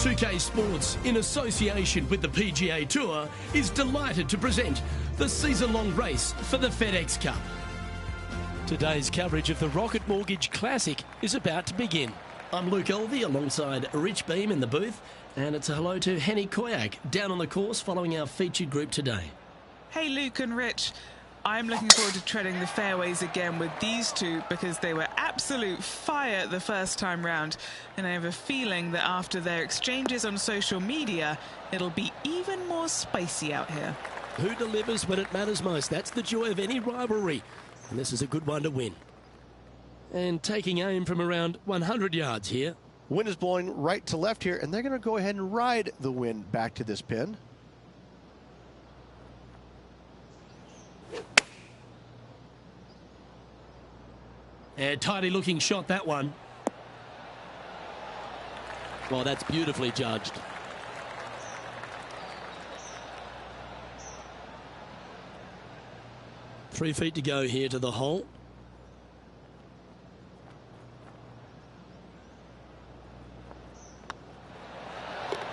2K Sports, in association with the PGA Tour, is delighted to present the season-long race for the FedEx Cup. Today's coverage of the Rocket Mortgage Classic is about to begin. I'm Luke Elvey alongside Rich Beam in the booth, and it's a hello to Henny Koyak down on the course following our featured group today. Hey Luke and Rich, I'm looking forward to treading the fairways again with these two because they were absolute fire the first time round, and I have a feeling that after their exchanges on social media, it'll be even more spicy out here. Who delivers when it matters most? That's the joy of any rivalry, and this is a good one to win. And taking aim from around 100 yards here. Wind is blowing right to left here, and they're going to go ahead and ride the wind back to this pin. A tidy looking shot, that one. Well, that's beautifully judged. Three feet to go here to the hole.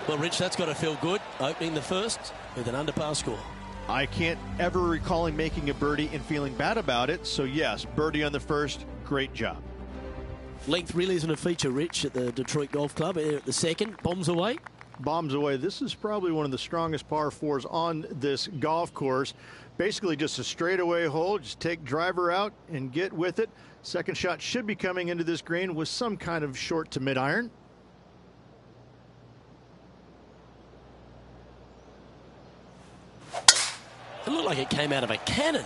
Well, Rich, that's got to feel good, opening the first with an underpass score. I can't ever recall him making a birdie and feeling bad about it, so yes, birdie on the first, great job. Length really isn't a feature, Rich, at the Detroit Golf Club. Here at the second, bombs away. Bombs away. This is probably one of the strongest par fours on this golf course. Basically just a straightaway hole. Just take driver out and get with it. Second shot should be coming into this green with some kind of short to mid iron. It looked like it came out of a cannon.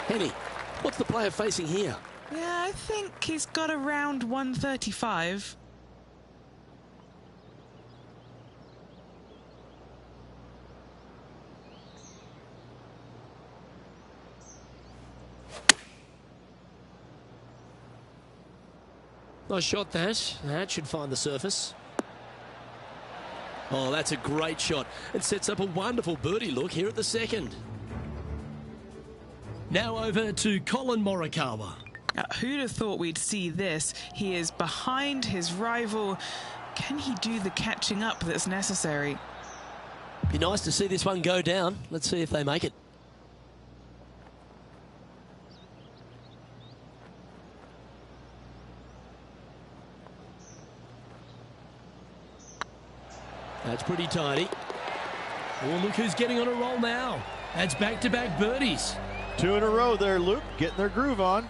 Henny, what's the player facing here? Yeah, I think he's got around 135. Nice shot, that. That should find the surface. Oh, that's a great shot. It sets up a wonderful birdie look here at the second. Now over to Colin Morikawa. Who'd have thought we'd see this? He is behind his rival. Can he do the catching up that's necessary? Be nice to see this one go down. Let's see if they make it. That's pretty tidy. Oh, look who's getting on a roll now. That's back-to-back birdies. Two in a row there, Luke, getting their groove on.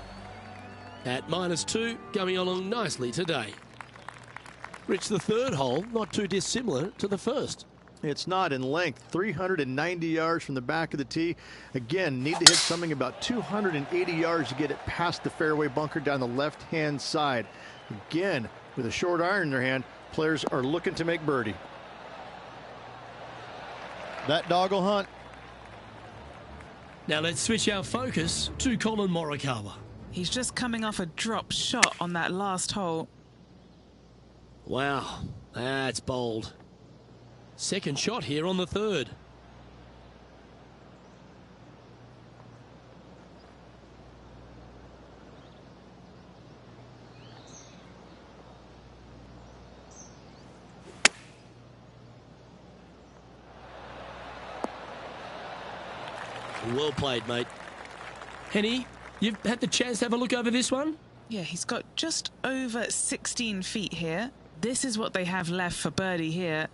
At -2, going along nicely today. Rich, the third hole, not too dissimilar to the first. It's not in length, 390 yards from the back of the tee. Again, need to hit something about 280 yards to get it past the fairway bunker down the left-hand side. Again, with a short iron in their hand, players are looking to make birdie. That dog will hunt. Now let's switch our focus to Colin Morikawa. He's just coming off a drop shot on that last hole. Wow, that's bold. Second shot here on the third. Well played, mate. Henny, you've had the chance to have a look over this one? Yeah, he's got just over 16 feet here. This is what they have left for birdie here.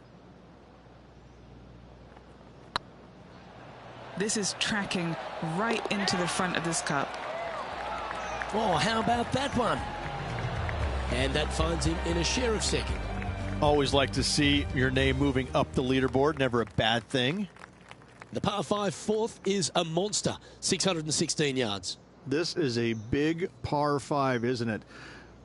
This is tracking right into the front of this cup. Oh, how about that one? And that finds him in a share of second. Always like to see your name moving up the leaderboard. Never a bad thing. The par 5 fourth is a monster, 616 yards. This is a big par 5, isn't it?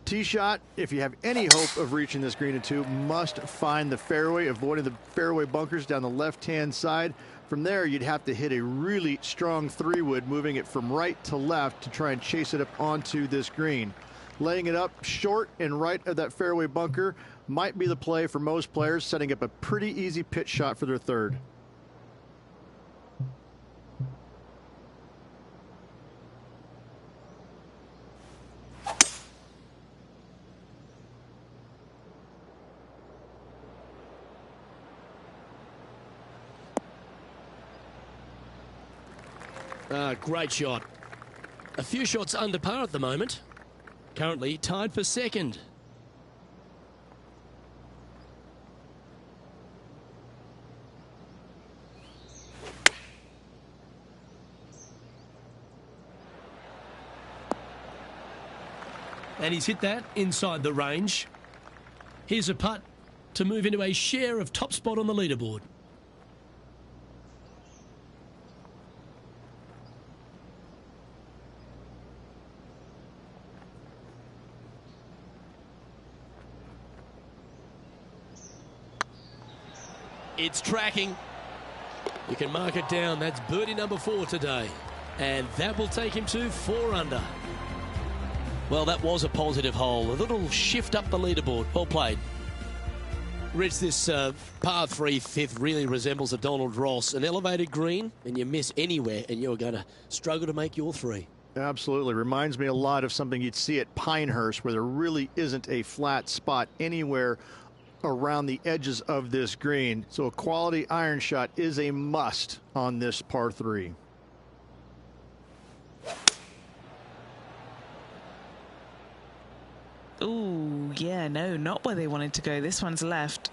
Tee shot, if you have any hope of reaching this green in two, must find the fairway, avoiding the fairway bunkers down the left-hand side. From there, you'd have to hit a really strong 3-wood, moving it from right to left to try and chase it up onto this green. Laying it up short and right of that fairway bunker might be the play for most players, setting up a pretty easy pitch shot for their third. Great shot. A few shots under par at the moment. Currently tied for second. And he's hit that inside the range. Here's a putt to move into a share of top spot on the leaderboard. It's tracking. You can mark it down. That's birdie number 4 today. And that will take him to 4 under. Well, that was a positive hole. A little shift up the leaderboard. Well played. Rich, this par 3 fifth really resembles a Donald Ross. An elevated green, and you miss anywhere, and you're going to struggle to make your 3. Absolutely. Reminds me a lot of something you'd see at Pinehurst, where there really isn't a flat spot anywhere around the edges of this green. So a quality iron shot is a must on this par 3. Ooh, yeah, no, not where they wanted to go. This one's left.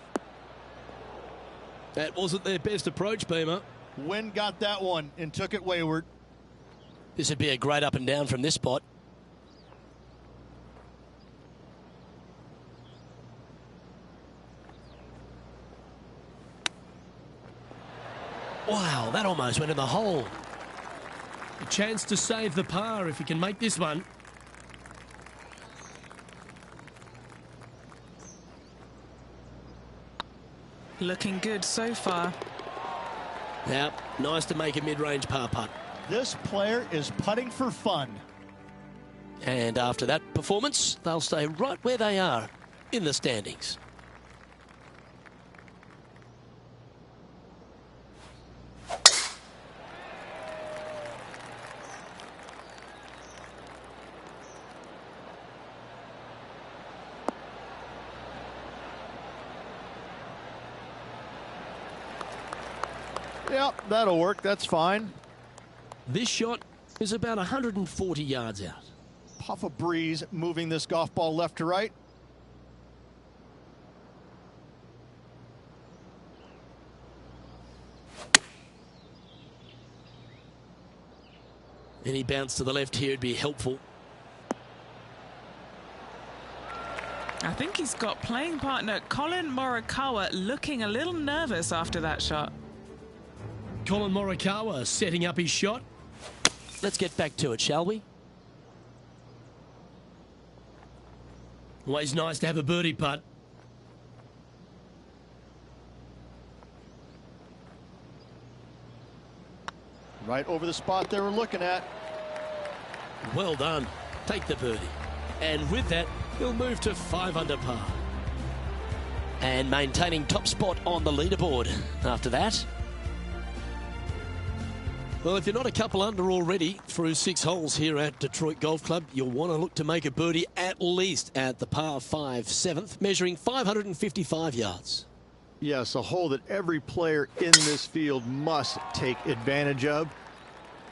That wasn't their best approach, Beamer. Wind got that one and took it wayward. This would be a great up and down from this spot. Wow, that almost went in the hole. A chance to save the par if you can make this one. Looking good so far. Now, nice to make a mid-range par putt. This player is putting for fun. And after that performance, they'll stay right where they are in the standings. Yep, that'll work. That's fine. This shot is about 140 yards out. Puff of breeze moving this golf ball left to right. Any bounce to the left here would be helpful. I think he's got playing partner Colin Morikawa looking a little nervous after that shot. Colin Morikawa setting up his shot. Let's get back to it, shall we? Always nice to have a birdie putt. Right over the spot they were looking at. Well done. Take the birdie. And with that, he'll move to 5 under par. And maintaining top spot on the leaderboard after that. Well, if you're not a couple under already through 6 holes here at Detroit Golf Club, you'll want to look to make a birdie at least at the par 5 7th, measuring 555 yards. Yes, a hole that every player in this field must take advantage of.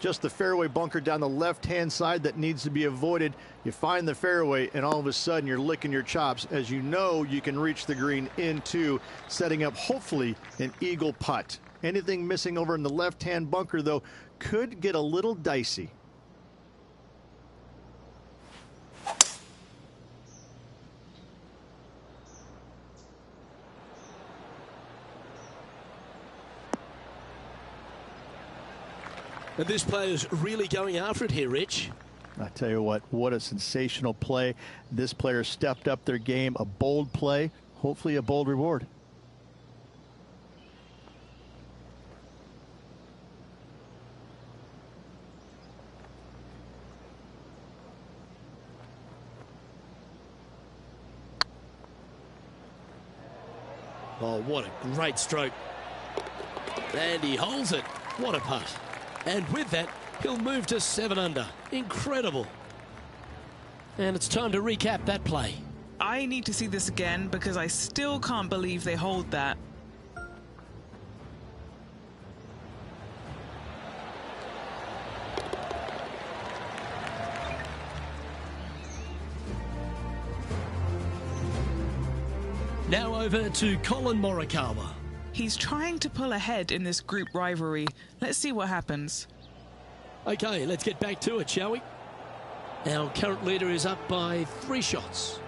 Just the fairway bunker down the left-hand side that needs to be avoided. You find the fairway, and all of a sudden you're licking your chops as you know you can reach the green into setting up, hopefully, an eagle putt. Anything missing over in the left-hand bunker, though, could get a little dicey. And this player's really going after it here, Rich. I tell you what a sensational play. This player stepped up their game, a bold play, hopefully a bold reward. Oh, what a great stroke. And he holds it. What a putt. And with that, he'll move to 7 under. Incredible. And it's time to recap that play. I need to see this again because I still can't believe they hold that. Now over to Colin Morikawa. He's trying to pull ahead in this group rivalry. Let's see what happens. Okay, let's get back to it, shall we? Our current leader is up by 3 shots.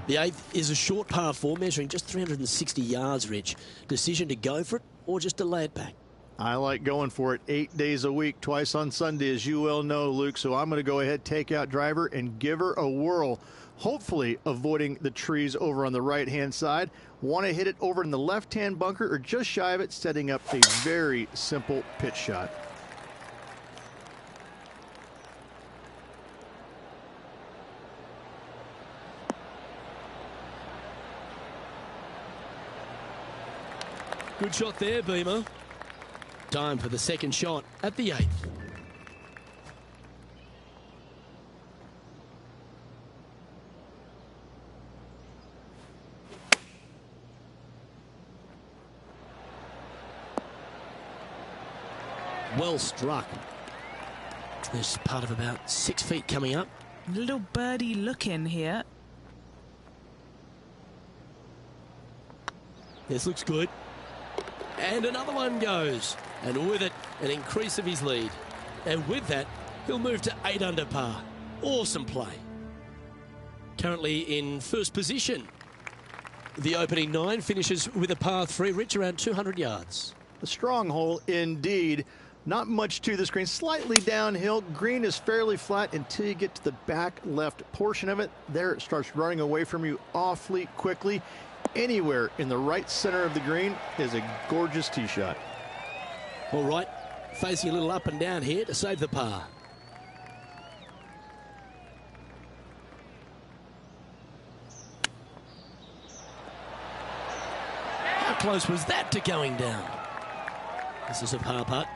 The 8th is a short par 4, measuring just 360 yards, Rich. Decision to go for it or just delay it back? I like going for it 8 days a week, twice on Sunday, as you well know, Luke. So I'm going to go ahead, take out driver, and give her a whirl. Hopefully avoiding the trees over on the right-hand side. Want to hit it over in the left-hand bunker or just shy of it, setting up a very simple pitch shot. Good shot there, Beamer. Time for the second shot at the 8th. Well struck. There's part of about 6 feet coming up. Little birdie look in here. This looks good. And another one goes. And with it, an increase of his lead. And with that, he'll move to 8 under par. Awesome play. Currently in first position. The opening 9 finishes with a par 3, Rich, around 200 yards. A strong hole indeed. Not much to this green. Slightly downhill. Green is fairly flat until you get to the back left portion of it. There it starts running away from you awfully quickly. Anywhere in the right center of the green is a gorgeous tee shot. All right, facing a little up and down here to save the par. How close was that to going down? This is a par putt.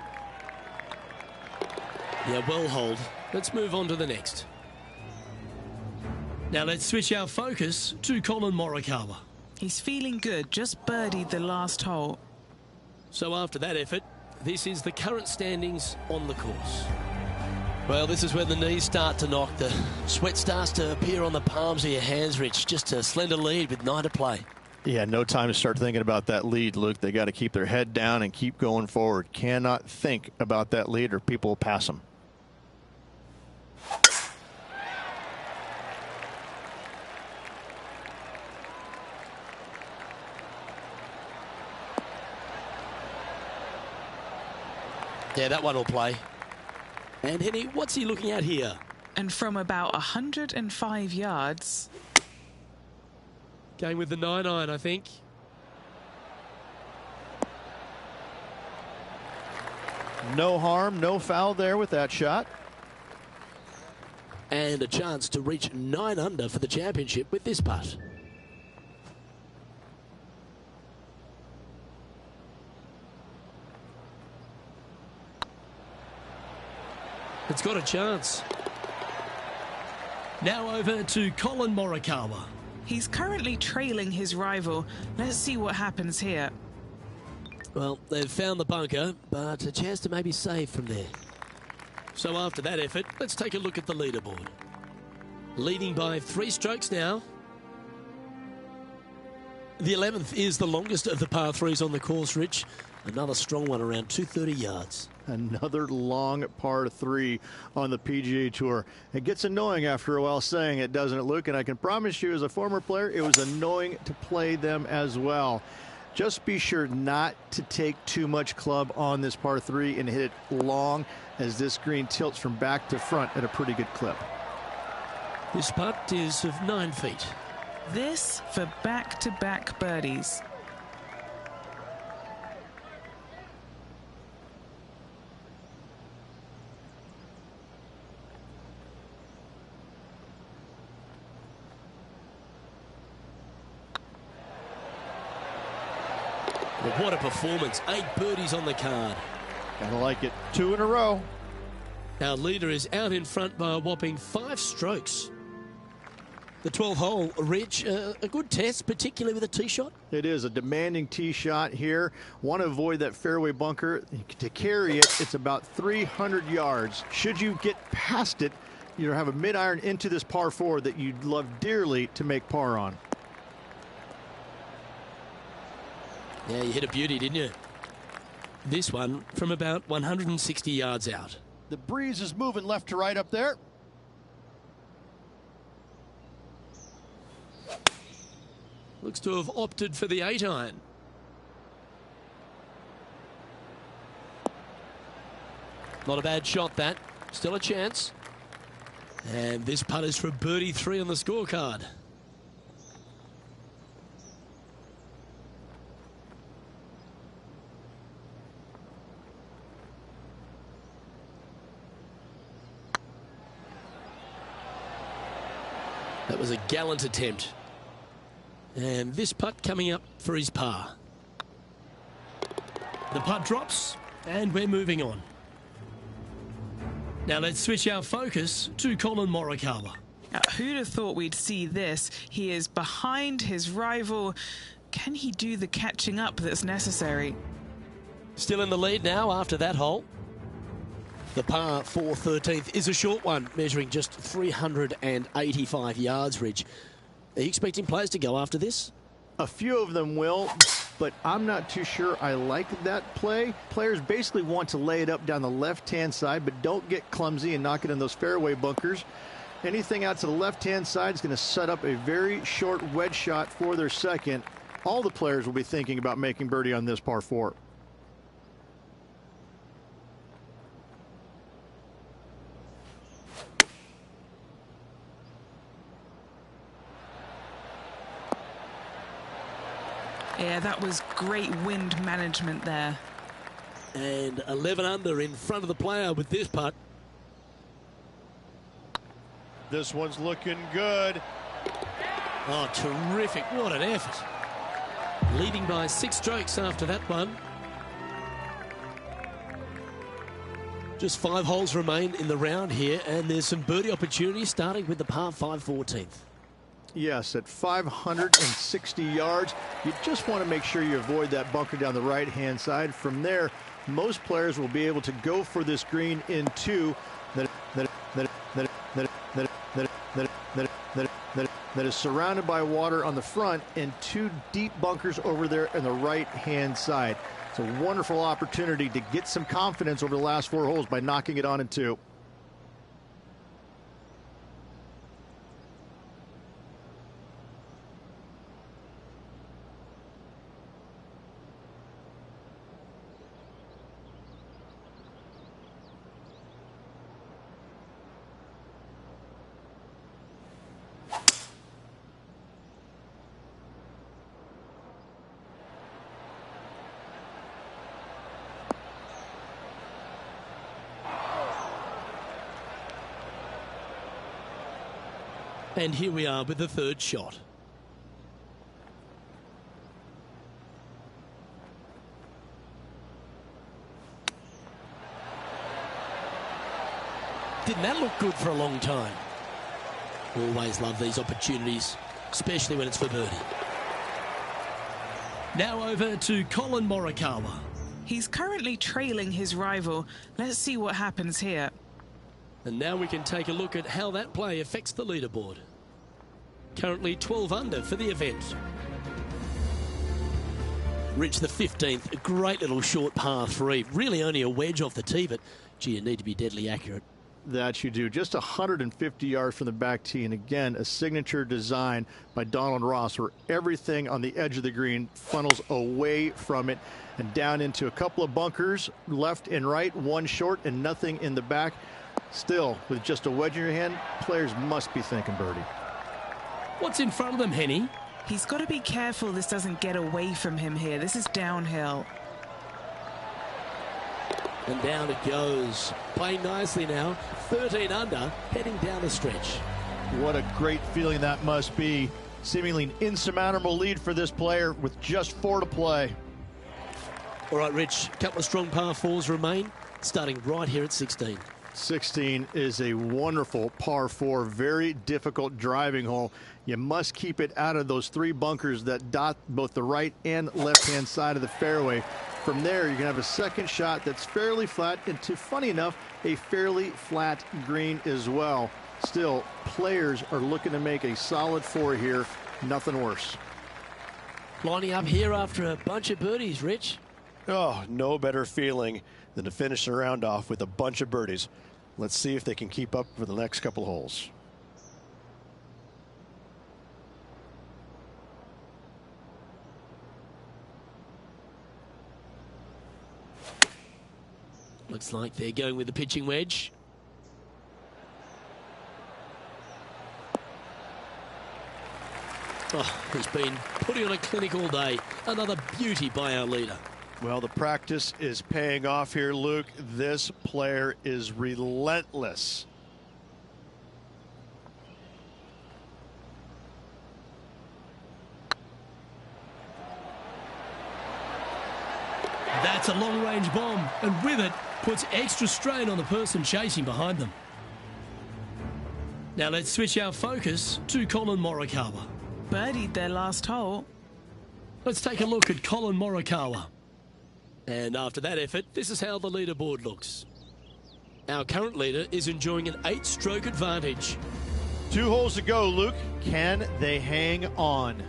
Yeah, well hold. Let's move on to the next. Now let's switch our focus to Colin Morikawa. He's feeling good, just birdied the last hole. So after that effort, this is the current standings on the course. Well, this is when the knees start to knock. The sweat starts to appear on the palms of your hands, Rich. Just a slender lead with 9 to play. Yeah, no time to start thinking about that lead, Luke. They got to keep their head down and keep going forward. Cannot think about that lead or people will pass them. Yeah, that one will play. And Henny, what's he looking at here? And from about 105 yards. Going with the 9-iron, I think. No harm, no foul there with that shot. And a chance to reach 9 under for the championship with this putt. It's got a chance. Now over to Colin Morikawa. He's currently trailing his rival. Let's see what happens here. Well, they've found the bunker, but a chance to maybe save from there. So after that effort, let's take a look at the leaderboard. Leading by 3 strokes now. The 11th is the longest of the par 3s on the course, Rich. Another strong one around 230 yards. Another long par 3 on the PGA Tour. It gets annoying after a while saying it, doesn't it, Luke? And I can promise you, as a former player, it was annoying to play them as well. Just be sure not to take too much club on this par 3 and hit it long, as this green tilts from back to front at a pretty good clip. This putt is of 9 feet. This for back-to-back birdies. But what a performance. 8 birdies on the card. Gotta like it. 2 in a row. Our leader is out in front by a whopping 5 strokes. The 12th hole, Rich, a good test, particularly with a tee shot. It is a demanding tee shot here. Want to avoid that fairway bunker. To carry it, it's about 300 yards. Should you get past it, you have a mid-iron into this par 4 that you'd love dearly to make par on. Yeah, you hit a beauty, didn't you? This one from about 160 yards out. The breeze is moving left to right up there. Looks to have opted for the 8-iron. Not a bad shot, that. Still a chance. And this putt is for birdie 3 on the scorecard. That was a gallant attempt. And this putt coming up for his par. The putt drops, and we're moving on. Now let's switch our focus to Colin Morikawa. Now, who'd have thought we'd see this? He is behind his rival. Can he do the catching up that's necessary? Still in the lead now after that hole. The par 4 13th is a short one, measuring just 385 yards, Ridge. Are you expecting players to go after this? A few of them will, but I'm not too sure I like that play. Players basically want to lay it up down the left-hand side, but don't get clumsy and knock it in those fairway bunkers. Anything out to the left-hand side is going to set up a very short wedge shot for their second. All the players will be thinking about making birdie on this par 4. Yeah, that was great wind management there. And 11 under in front of the player with this putt. This one's looking good. Oh, terrific. What an effort. Leading by 6 strokes after that one. Just 5 holes remain in the round here, and there's some birdie opportunities starting with the par 5 14th. Yes, at 560 yards, you just want to make sure you avoid that bunker down the right-hand side. From there, most players will be able to go for this green in 2 that is surrounded by water on the front and 2 deep bunkers over there on the right-hand side. It's a wonderful opportunity to get some confidence over the last 4 holes by knocking it on in 2. And here we are with the 3rd shot. Didn't that look good for a long time? Always love these opportunities, especially when it's for birdie. Now over to Colin Morikawa. He's currently trailing his rival. Let's see what happens here. And now we can take a look at how that play affects the leaderboard. Currently 12 under for the event. Reached the 15th, a great little short par 3. Really only a wedge off the tee, but gee, you need to be deadly accurate. That you do. Just 150 yards from the back tee, and again, a signature design by Donald Ross, where everything on the edge of the green funnels away from it and down into a couple of bunkers, left and right, 1 short and nothing in the back. Still, with just a wedge in your hand, players must be thinking birdie. What's in front of them, Henny? He's got to be careful this doesn't get away from him here. This is downhill. And down it goes. Playing nicely now. 13 under, heading down the stretch. What a great feeling that must be. Seemingly an insurmountable lead for this player with just 4 to play. All right, Rich, a couple of strong par 4s remain, starting right here at 16. 16 is a wonderful par 4, very difficult driving hole. You must keep it out of those 3 bunkers that dot both the right and left-hand side of the fairway. From there, you can have a second shot that's fairly flat into, funny enough, a fairly flat green as well. Still, players are looking to make a solid 4 here. Nothing worse. Lining up here after a bunch of birdies, Rich. Oh, no better feeling than to finish the round off with a bunch of birdies. Let's see if they can keep up for the next couple holes. Looks like they're going with the pitching wedge. Oh, he's been putting on a clinic all day. Another beauty by our leader. Well, the practice is paying off here, Luke. This player is relentless. That's a long-range bomb, and with it, puts extra strain on the person chasing behind them. Now let's switch our focus to Colin Morikawa. Birdied their last hole. Let's take a look at Colin Morikawa. And after that effort, this is how the leaderboard looks. Our current leader is enjoying an 8-stroke advantage. 2 holes to go, Luke. Can they hang on?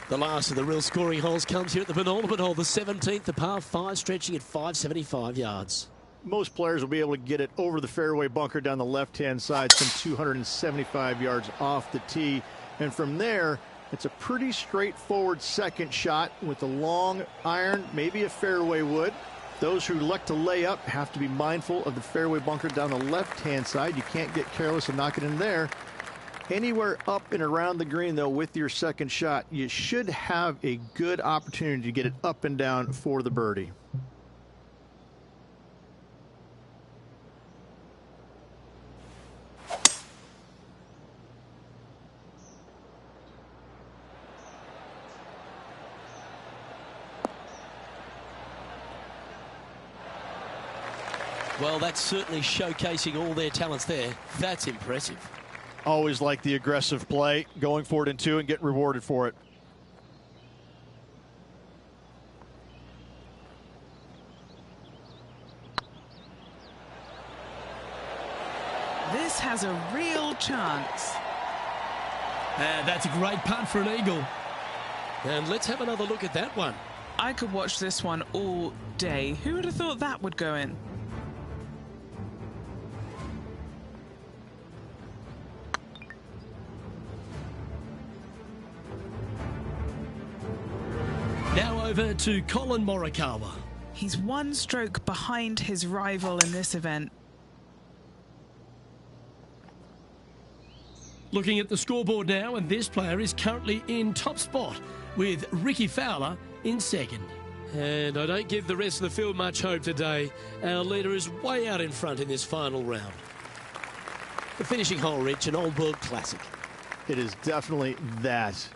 The last of the real scoring holes comes here at the penultimate hole, the 17th, the par 5, stretching at 575 yards. Most players will be able to get it over the fairway bunker down the left-hand side, some 275 yards off the tee. And from there, it's a pretty straightforward second shot with a long iron, maybe a fairway wood. Those who elect to lay up have to be mindful of the fairway bunker down the left-hand side. You can't get careless and knock it in there. Anywhere up and around the green, though, with your second shot, you should have a good opportunity to get it up and down for the birdie. Well, that's certainly showcasing all their talents there. That's impressive. Always like the aggressive play, going for it in 2 and getting rewarded for it. This has a real chance. That's a great putt for an eagle. And let's have another look at that one. I could watch this one all day. Who would have thought that would go in? Now over to Colin Morikawa. He's 1 stroke behind his rival in this event. Looking at the scoreboard now, and this player is currently in top spot with Ricky Fowler in second. And I don't give the rest of the field much hope today. Our leader is way out in front in this final round. The finishing hole, Rich, an old world classic. It is definitely that.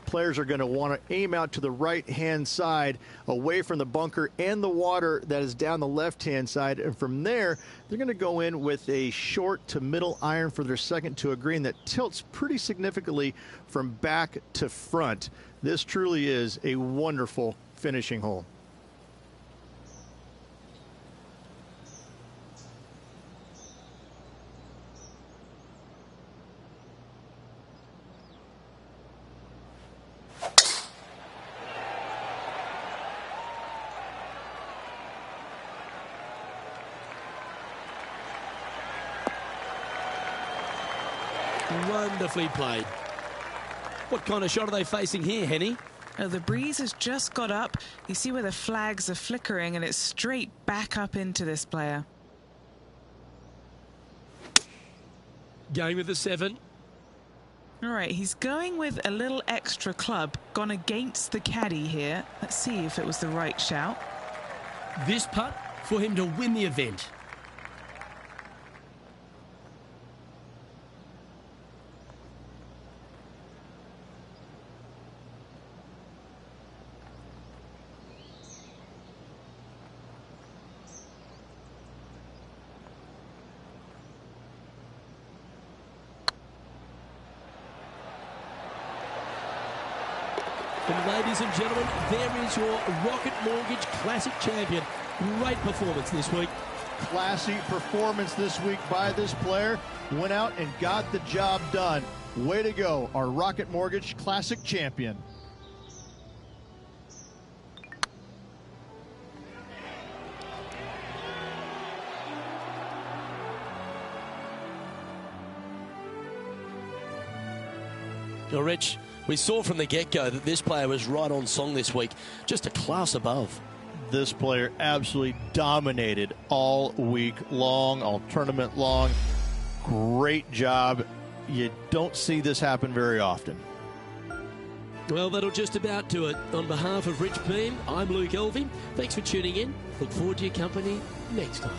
Players are going to want to aim out to the right-hand side, away from the bunker and the water that is down the left-hand side. And from there, they're going to go in with a short to middle iron for their second to a green that tilts pretty significantly from back to front. This truly is a wonderful finishing hole. Wonderfully played. What kind of shot are they facing here, Henny? Oh, the breeze has just got up. You see where the flags are flickering, and it's straight back up into this player. Going with the 7. All right, he's going with a little extra club, gone against the caddy here. Let's see if it was the right shout. This putt for him to win the event. And ladies and gentlemen, there is your Rocket Mortgage Classic champion. Great performance this week. Classy performance this week by this player. Went out and got the job done. Way to go, our Rocket Mortgage Classic champion. Well, Rich, we saw from the get-go that this player was right on song this week, just a class above. This player absolutely dominated all week long, all tournament long. Great job. You don't see this happen very often. Well, that'll just about do it. On behalf of Rich Beam, I'm Luke Elvey. Thanks for tuning in. Look forward to your company next time.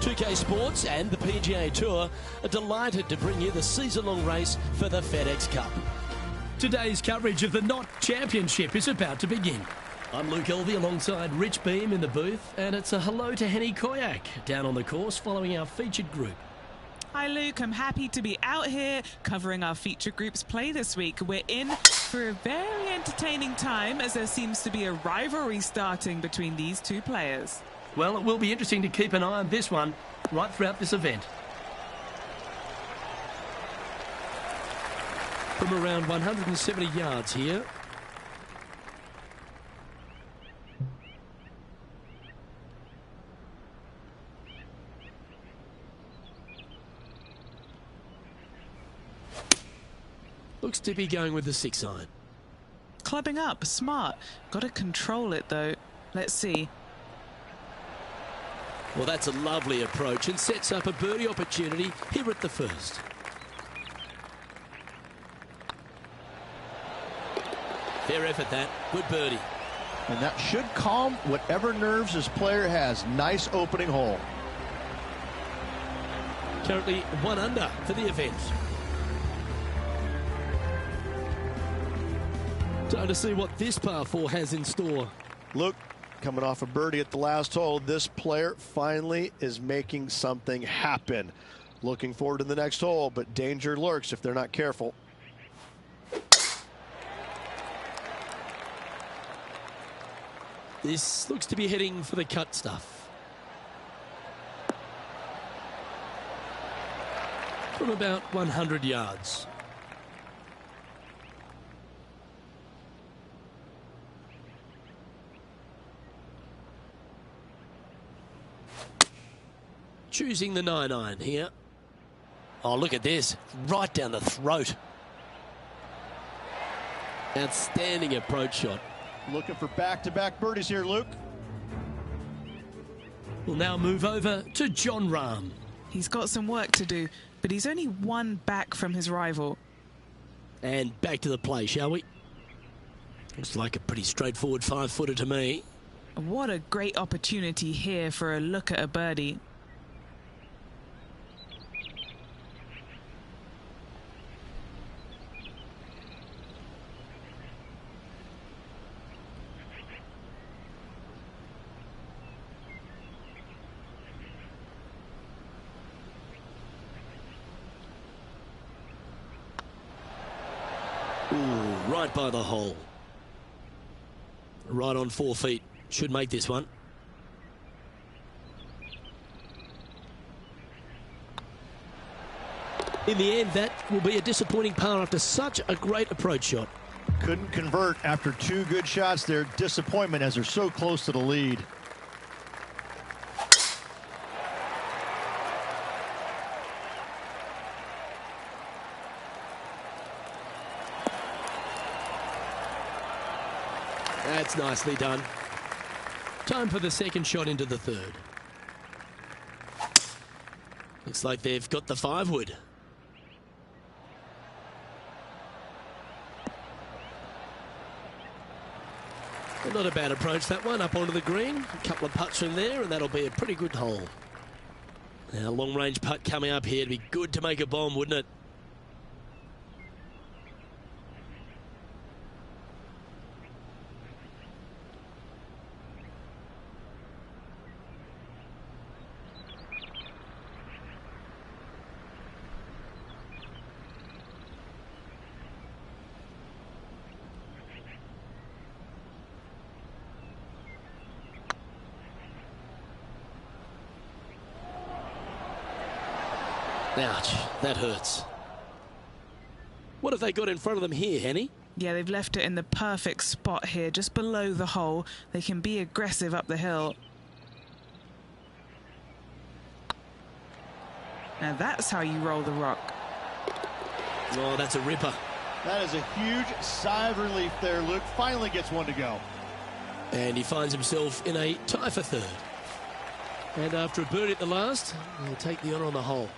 2K Sports and the PGA Tour are delighted to bring you the season-long race for the FedEx Cup. Today's coverage of the Knot Championship is about to begin. I'm Luke Elvey alongside Rich Beam in the booth, and it's a hello to Henny Koyak down on the course following our featured group. Hi Luke, I'm happy to be out here covering our featured group's play this week. We're in for a very entertaining time as there seems to be a rivalry starting between these two players. Well, it will be interesting to keep an eye on this one right throughout this event. From around 170 yards here. Looks to be going with the 6-iron. Clubbing up, smart. Got to control it though. Let's see. Well, that's a lovely approach and sets up a birdie opportunity here at the first. Fair effort that. Good birdie. And that should calm whatever nerves this player has. Nice opening hole. Currently 1 under for the event. Time to see what this par 4 has in store. Luke, coming off a birdie at the last hole, this player finally is making something happen. Looking forward to the next hole, but danger lurks if they're not careful. This looks to be heading for the cut stuff. From about 100 yards. Choosing the 9-iron here. Oh, look at this. Right down the throat. Outstanding approach shot. Looking for back-to-back birdies here, Luke. We'll now move over to John Rahm. He's got some work to do, but he's only 1 back from his rival. And back to the play, shall we? Looks like a pretty straightforward 5-footer to me. What a great opportunity here for a look at a birdie. Ooh, right by the hole. Right on 4 feet. Should make this one. In the end, that will be a disappointing par after such a great approach shot. Couldn't convert after 2 good shots there. Disappointment as they're so close to the lead. That's nicely done. Time for the second shot into the third. Looks like they've got the 5-wood. Not a bad approach, that one, up onto the green. A couple of putts from there, and that'll be a pretty good hole. Now, long-range putt coming up here. It'd be good to make a bomb, wouldn't it? Ouch, that hurts. What have they got in front of them here, Henny? Yeah, they've left it in the perfect spot here, just below the hole. They can be aggressive up the hill. Now that's how you roll the rock. Oh, that's a ripper. That is a huge sigh of relief there, Luke. Finally gets one to go. And he finds himself in a tie for third. And after a birdie at the last, he'll take the honour on the hole.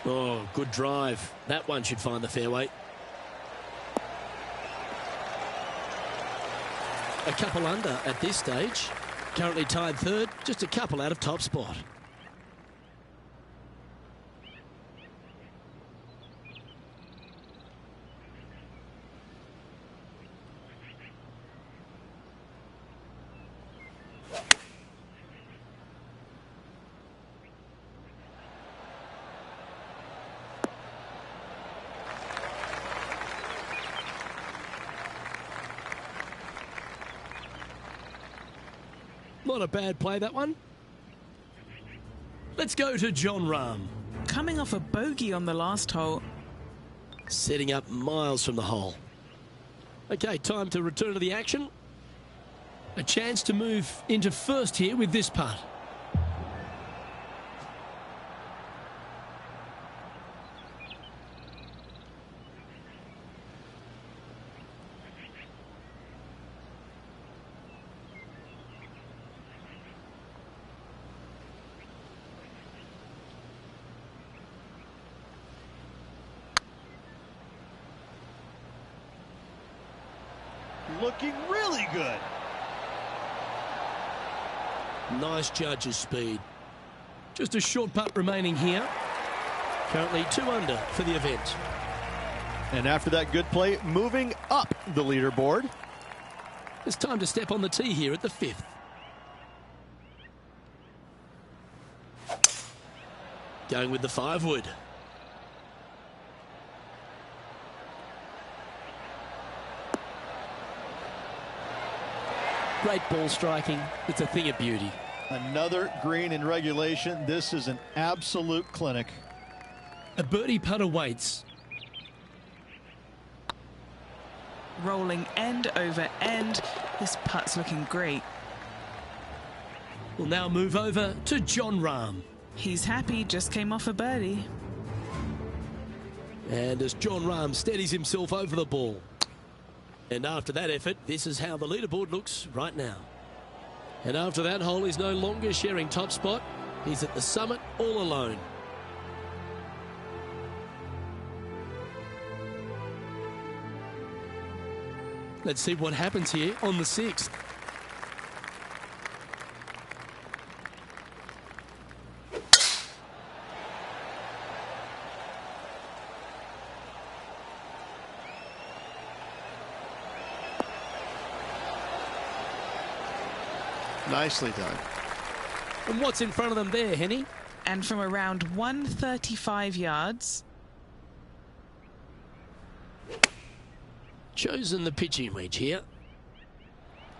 Oh, good drive. That one should find the fairway. A couple under at this stage. Currently tied third, just a couple out of top spot. Not a bad play, that one. Let's go to Jon Rahm. Coming off a bogey on the last hole. Setting up miles from the hole. Okay, time to return to the action. A chance to move into first here with this putt. Looking really good. Nice judge's speed. Just a short putt remaining here. Currently 2 under for the event. And after that good play, moving up the leaderboard. It's time to step on the tee here at the 5th. Going with the 5-wood. Great ball striking. It's a thing of beauty. Another green in regulation. This is an absolute clinic. A birdie putt awaits. Rolling end over end. This putt's looking great. We'll now move over to Jon Rahm. He's happy, just came off a birdie. And as Jon Rahm steadies himself over the ball. And after that effort, this is how the leaderboard looks right now. And after that hole, he's no longer sharing top spot. He's at the summit all alone. Let's see what happens here on the 6th. Nicely done. And what's in front of them there, Henny? And from around 135 yards. Chosen the pitching wedge here.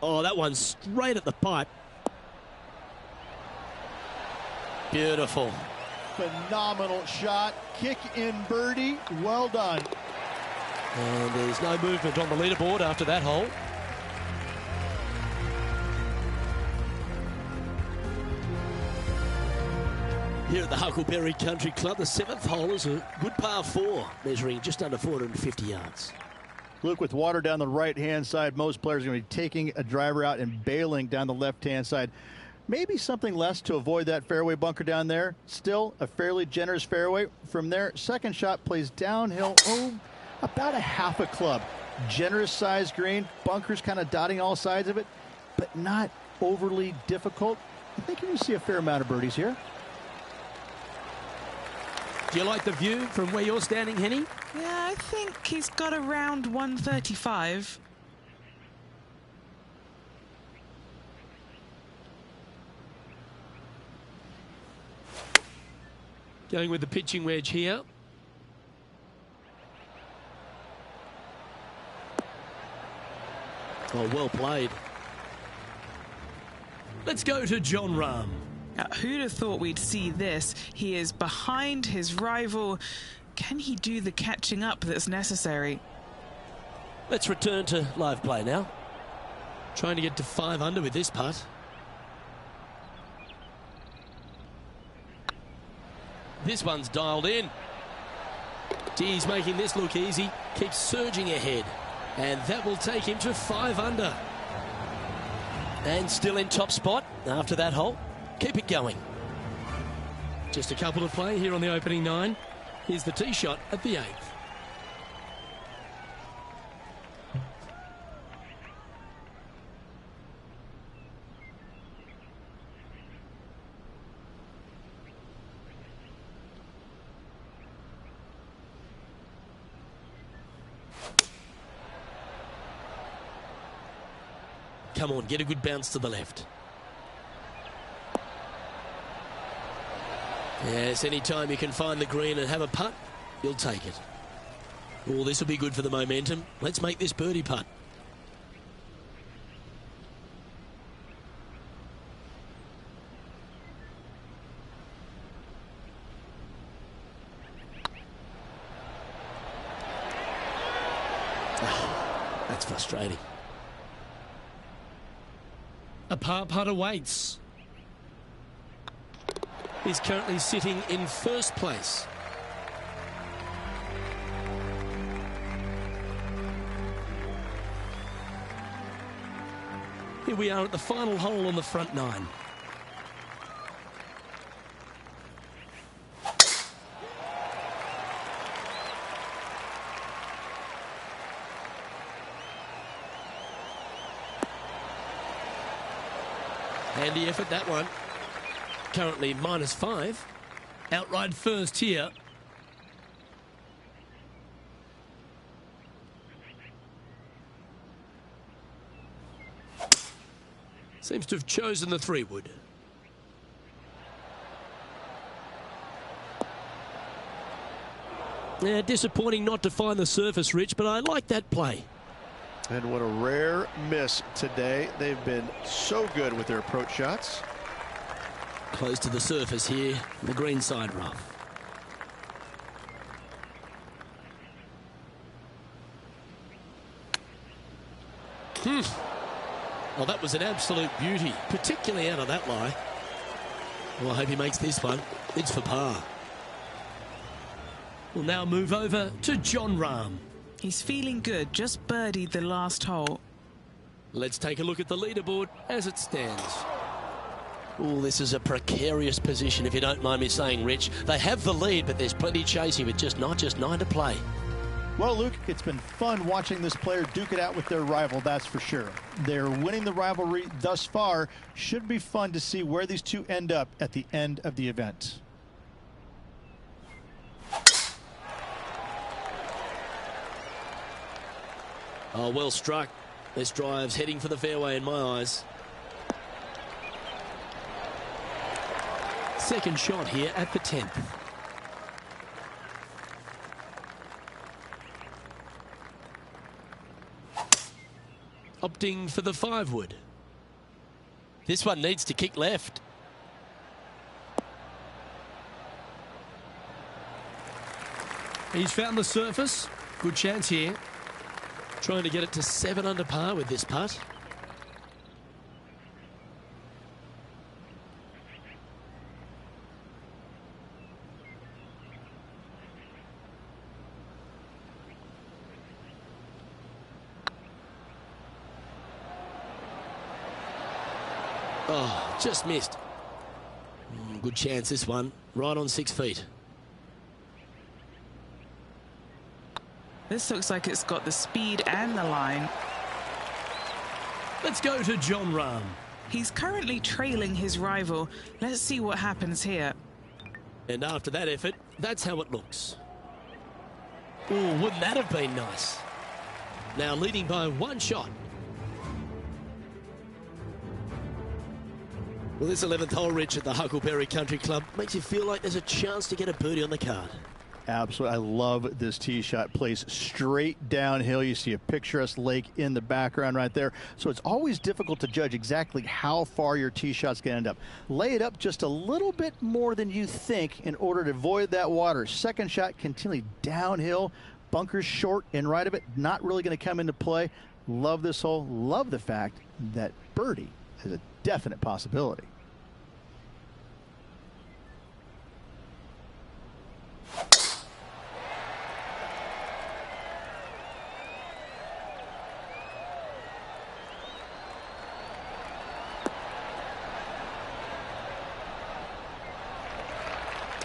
Oh, that one's straight at the pipe. Beautiful. Phenomenal shot. Kick in birdie. Well done. And there's no movement on the leaderboard after that hole. Here at the Huckleberry Country Club, the 7th hole is a good par 4, measuring just under 450 yards. Luke, with water down the right-hand side, most players are going to be taking a driver out and bailing down the left-hand side. Maybe something less to avoid that fairway bunker down there. Still a fairly generous fairway. From there, second shot plays downhill, about a half a club. Generous size green, bunkers kind of dotting all sides of it, but not overly difficult. I think you're going to see a fair amount of birdies here. Do you like the view from where you're standing, Henny? Yeah, I think he's got around 135. Going with the pitching wedge here. Oh, well played. Let's go to Jon Rahm. Who'd have thought we'd see this? He is behind his rival. Can he do the catching up that's necessary? Let's return to live play now. Trying to get to 5 under with this putt. This one's dialed in. He's making this look easy. Keeps surging ahead. And that will take him to 5 under. And still in top spot after that hole. Keep it going. Just a couple to play here on the opening 9. Here's the tee shot at the 8th. Come on, get a good bounce to the left. Yes, anytime you can find the green and have a putt, you'll take it. Oh, this will be good for the momentum. Let's make this birdie putt. Oh, that's frustrating. A par putt awaits. He's currently sitting in first place. Here we are at the final hole on the front 9. Handy effort, that one. Currently -5. Outright first here. Seems to have chosen the 3-wood. Yeah, disappointing not to find the surface, Rich, but I like that play. And what a rare miss today. They've been so good with their approach shots. Close to the surface here, the green side rough. Well, that was an absolute beauty, particularly out of that lie. Well, I hope he makes this one. It's for par. We'll now move over to Jon Rahm. He's feeling good, just birdied the last hole. Let's take a look at the leaderboard as it stands. Oh, this is a precarious position, if you don't mind me saying, Rich. They have the lead, but there's plenty chasing with just 9 to play. Well, Luke, it's been fun watching this player duke it out with their rival, that's for sure. They're winning the rivalry thus far. Should be fun to see where these two end up at the end of the event. Oh, well struck. This drive's heading for the fairway in my eyes. Second shot here at the 10th. Opting for the 5-wood. This one needs to kick left. He's found the surface. Good chance here. Trying to get it to 7 under par with this putt. Oh, just missed. Good chance this one. Right on 6 feet. This looks like it's got the speed and the line. Let's go to John Rahm. He's currently trailing his rival. Let's see what happens here. And after that effort, that's how it looks. Oh, wouldn't that have been nice? Now leading by 1 shot. Well, this 11th hole, Rich, at the Huckleberry Country Club makes you feel like there's a chance to get a birdie on the card. Absolutely. I love this tee shot. Plays straight downhill. You see a picturesque lake in the background right there. So it's always difficult to judge exactly how far your tee shot's going to end up. Lay it up just a little bit more than you think in order to avoid that water. Second shot continually downhill. Bunkers short and right of it. Not really going to come into play. Love this hole. Love the fact that birdie is a definite possibility.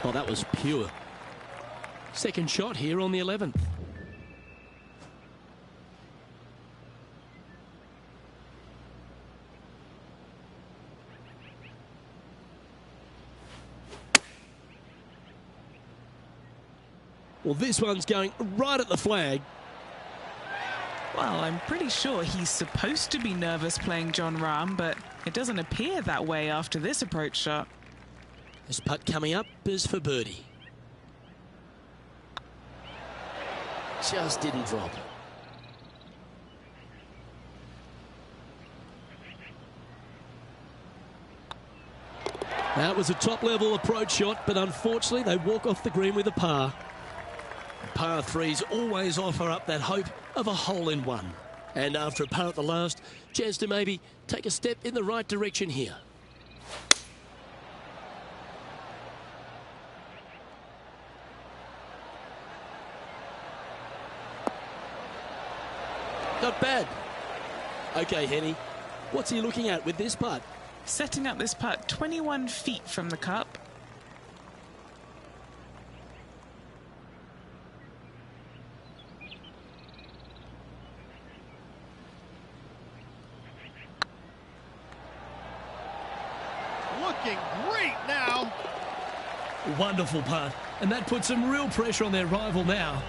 Oh, that was pure. Second shot here on the 11th. Well, this one's going right at the flag. Well, I'm pretty sure he's supposed to be nervous playing John Rahm, but it doesn't appear that way after this approach shot. This putt coming up is for birdie. Just didn't drop. That was a top-level approach shot, but unfortunately they walk off the green with a par. Par threes always offer up that hope of a hole-in-one. And after a par at the last, chance to maybe take a step in the right direction here. Not bad. Okay, Henny, what's he looking at with this putt? Setting up this putt 21 feet from the cup. Looking great now. Wonderful putt. And that puts some real pressure on their rival now.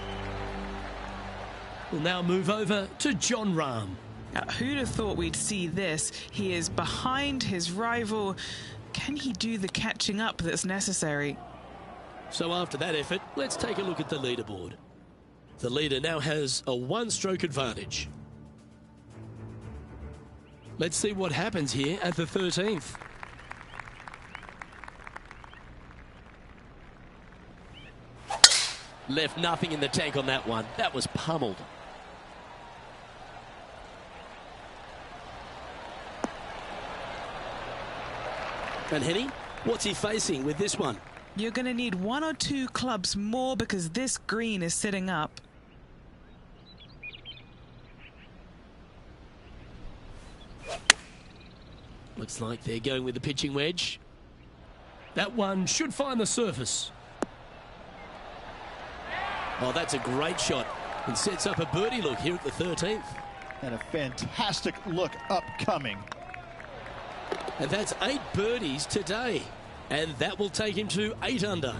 We'll now move over to John Rahm. Who'd have thought we'd see this? He is behind his rival. Can he do the catching up that's necessary? So after that effort, let's take a look at the leaderboard. The leader now has a one-stroke advantage. Let's see what happens here at the 13th. Left nothing in the tank on that one. That was pummeled. And Henny, what's he facing with this one? You're going to need 1 or 2 clubs more because this green is sitting up. Looks like they're going with the pitching wedge. That one should find the surface. Oh, that's a great shot. And sets up a birdie look here at the 13th. And a fantastic look upcoming. And that's 8 birdies today. And that will take him to 8 under.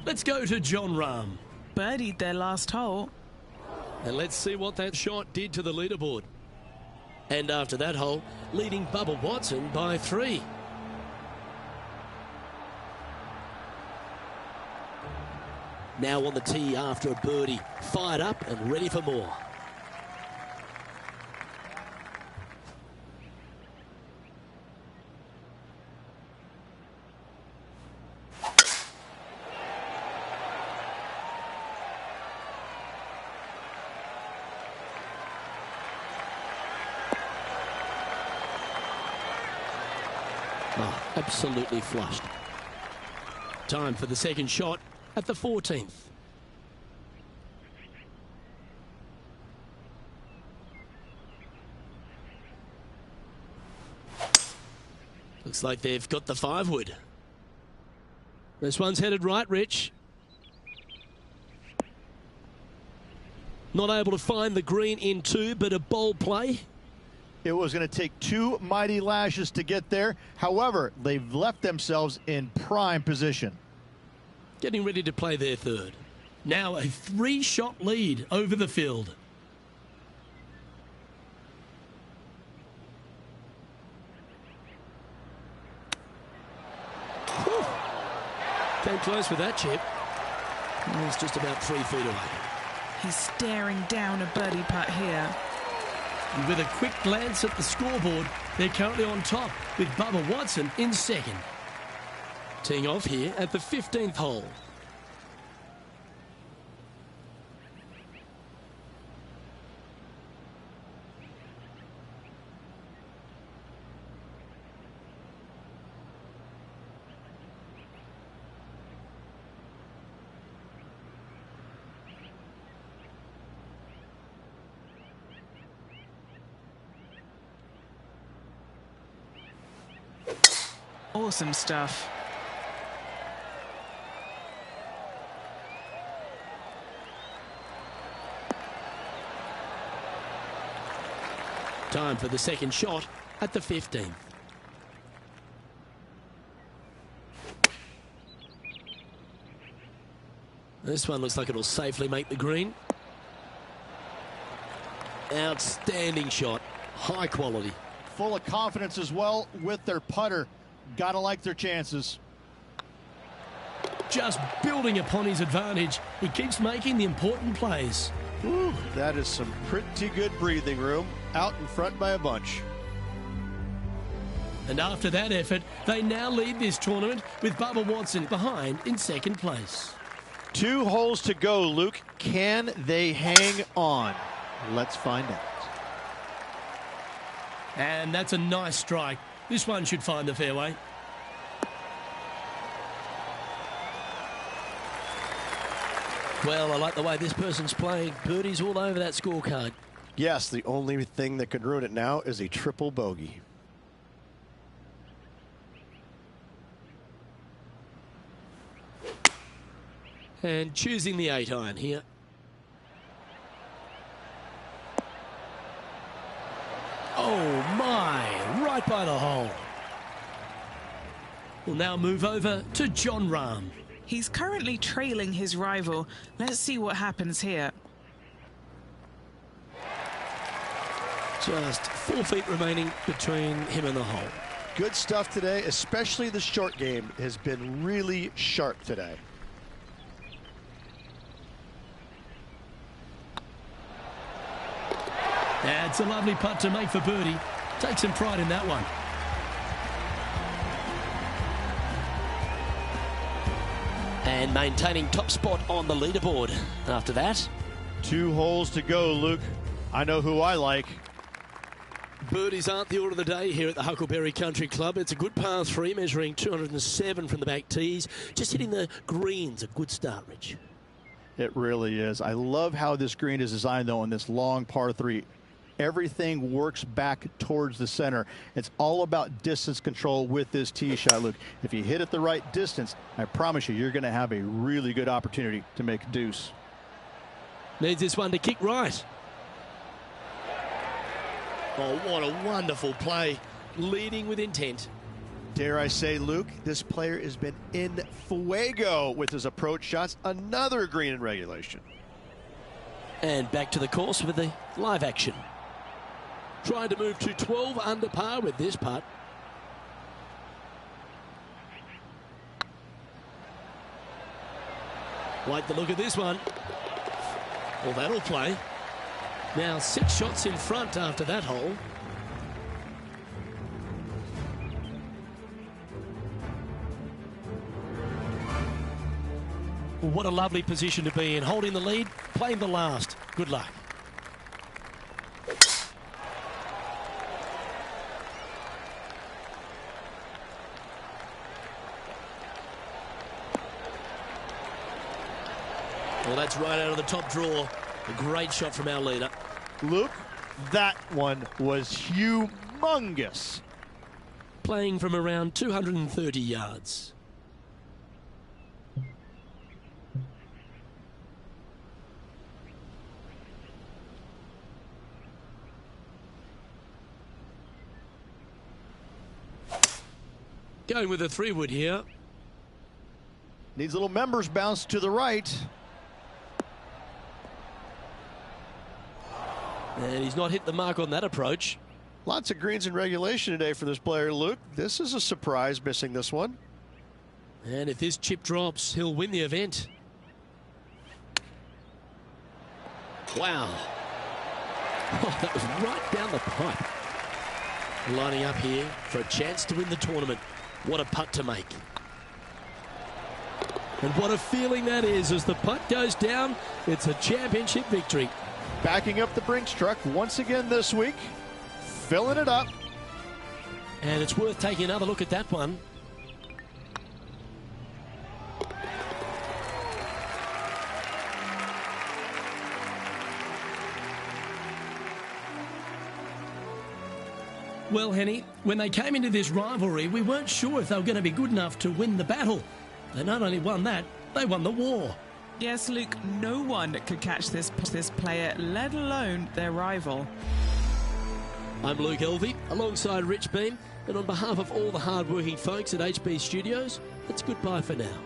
Let's go to John Rahm. Birdied their last hole. And let's see what that shot did to the leaderboard. And after that hole, leading Bubba Watson by 3. Now on the tee after a birdie, fired up and ready for more. Oh, absolutely flushed. Time for the second shot at the 14th. Looks like they've got the 5-wood. This one's headed right, Rich. Not able to find the green in 2, but a bold play. It was going to take 2 mighty lashes to get there. However, they've left themselves in prime position. Getting ready to play their 3rd. Now a 3-shot lead over the field. Whew. Came close with that chip. He's just about 3 feet away. He's staring down a birdie putt here. And with a quick glance at the scoreboard, they're currently on top with Bubba Watson in 2nd. Teeing off here at the 15th hole. Awesome stuff. Time for the 2nd shot at the 15th. This one looks like it'll safely make the green. Outstanding shot. High quality. Full of confidence as well with their putter. Gotta like their chances. Just building upon his advantage. He keeps making the important plays. Whew, that is some pretty good breathing room. Out in front by a bunch. And after that effort, they now lead this tournament with Bubba Watson behind in 2nd place. 2 holes to go, Luke. Can they hang on? Let's find out. And that's a nice strike. This one should find the fairway. Well, I like the way this person's playing. Birdies all over that scorecard. Yes, the only thing that could ruin it now is a triple bogey. And choosing the 8-iron here. Oh my, right by the hole. We'll now move over to John Rahm. He's currently trailing his rival. Let's see what happens here. Just 4 feet remaining between him and the hole. Good stuff today, especially the short game has been really sharp today. That's a lovely putt to make for birdie. Take some pride in that one. And maintaining top spot on the leaderboard after that. 2 holes to go, Luke. I know who I like. Birdies aren't the order of the day here at the Huckleberry Country Club. It's a good par 3, measuring 207 from the back tees. Just hitting the greens, a good start, Rich. It really is. I love how this green is designed, though, on this long par 3. Everything works back towards the center. It's all about distance control with this tee shot, Luke. If you hit it the right distance, I promise you, you're going to have a really good opportunity to make a deuce. Needs this one to kick right. Oh, what a wonderful play. Leading with intent. Dare I say, Luke, this player has been in fuego with his approach shots. Another green in regulation. And back to the course with the live action. Trying to move to 12 under par with this putt. Like the look of this one. Well, that'll play. Now 6 shots in front after that hole. What a lovely position to be in. Holding the lead, playing the last. Good luck. Well, that's right out of the top draw. A great shot from our leader. Luke, that one was humongous. playing from around 230 yards. Going with a 3-wood here. Needs a little members bounce to the right. And he's not hit the mark on that approach. Lots of greens in regulation today for this player, Luke. This is a surprise, missing this one. And if this chip drops, he'll win the event. Wow. Oh, that was right down the pipe. Lining up here for a chance to win the tournament. What a putt to make. And what a feeling that is as the putt goes down. It's a championship victory. Backing up the Brinks truck once again this week. Filling it up. And it's worth taking another look at that one. Well, Henny, when they came into this rivalry, we weren't sure if they were going to be good enough to win the battle. They not only won that, they won the war. Yes, Luke, no one could catch this player, let alone their rival. I'm Luke Elvey, alongside Rich Beam, and on behalf of all the hard-working folks at HB Studios, it's goodbye for now.